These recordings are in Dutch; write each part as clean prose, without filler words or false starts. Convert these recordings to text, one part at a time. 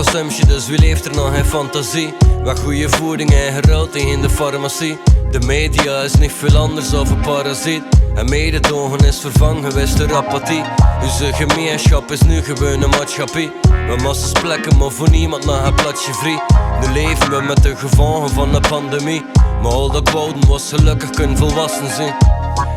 consumptie, dus wie leeft er nog in fantasie? Wat goede voeding en geruild in de farmacie. De media is niet veel anders dan een parasiet. En mededogen is vervangen geweest door apathie. Onze gemeenschap is nu gewoon een maatschappij. We massas plekken, maar voor niemand nog een platsje vrij. Nu leven we met de gevolgen van de pandemie. Maar al dat ik wouden was gelukkig kunnen volwassen zijn.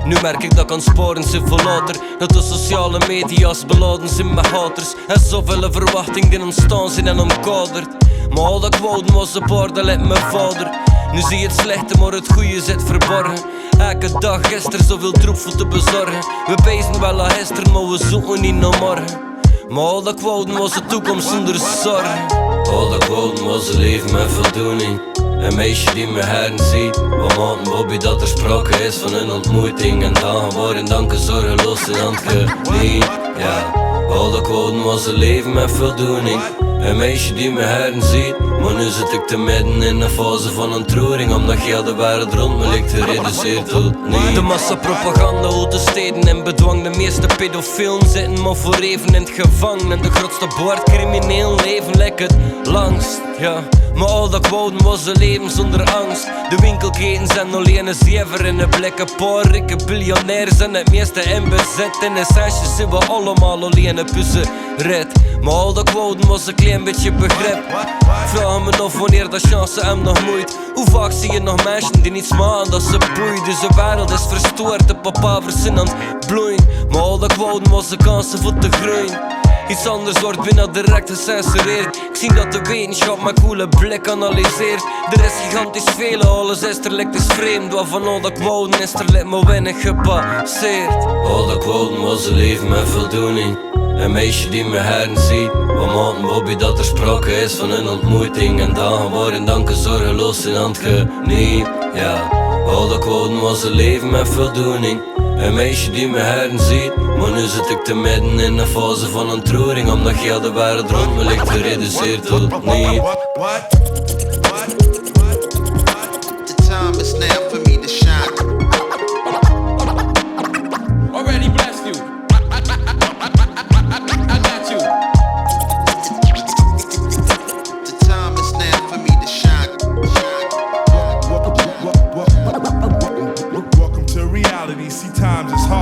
Nu merk ik dat ik aan het sporen zit voor later. Dat de sociale media's beladen zijn met haters. En zoveel verwachtingen die ontstaan zijn en omkaderd. Maar al dat ik wouden was een paar, dat lijkt mijn vader. Nu zie je het slechte, maar het goede zit verborgen. Elke dag gisteren zoveel troep voor te bezorgen. We pezen wel aan gisteren, maar we zoeken niet naar morgen. Maar al dat ik wouden was de toekomst zonder zorgen. Al dat ik wouden was een leven met voldoening. Een meisje die me herziet. We maten Bobby dat er sprake is van een ontmoeting. En dagen waarin danken zorgeloos in hand geniet. Ja, al dat ik wouden was een leven met voldoening. Een meisje die me herziet. Maar nu zit ik te midden in een fase van ontroering. Omdat heel de wereld rond me ligt gereduceerd tot niet. De massapropaganda houdt de steden in bedwang. De meeste pedofielen zitten maar voor even in het gevangen. En de grootste boordcrimineel leven lijkt het langst, ja. Maar al dat ik wouden was een leven zonder angst. De winkelketens en alleen een zever in een blik. Een paar rikke biljonairs en het meeste in bezit. In essentie zijn we allemaal alleen een puzzelrit. Maar al dat ik wouden was een klein beetje begrip. Vraag me nog wanneer dat chance hem nog moeit. Hoe vaak zie je nog mensen die niet smaan dat ze boeit. Dus de wereld is verstoord, de papavers zijn aan het bloeien. Maar al dat ik wouden was de kansen voor te groeien. Iets anders wordt binnen direct gecensureerd. Ik zie dat de wetenschap met coole blik analyseert. Er is gigantisch veel, alles is er lijkt is vreemd. Wat van al dat ik wouden is er lijkt me weinig gepasseerd. Al dat ik wouden was een leven met voldoening. Een meisje die me herziet. We maten Bobby dat er sprake is van een ontmoeting. En dagen waarin danken zorgeloos in hand geniet. Ja, al dat ik wouden was een leven met voldoening. Een meisje die me herziet. Maar nu zit ik te midden in een fase van ontroering. Omdat heel de wereld rond me ligt gereduceerd tot niet. The time is now for me to shine. Already blessed you. I got you. The time is now for me to shine. Welcome to reality. See, times is hard.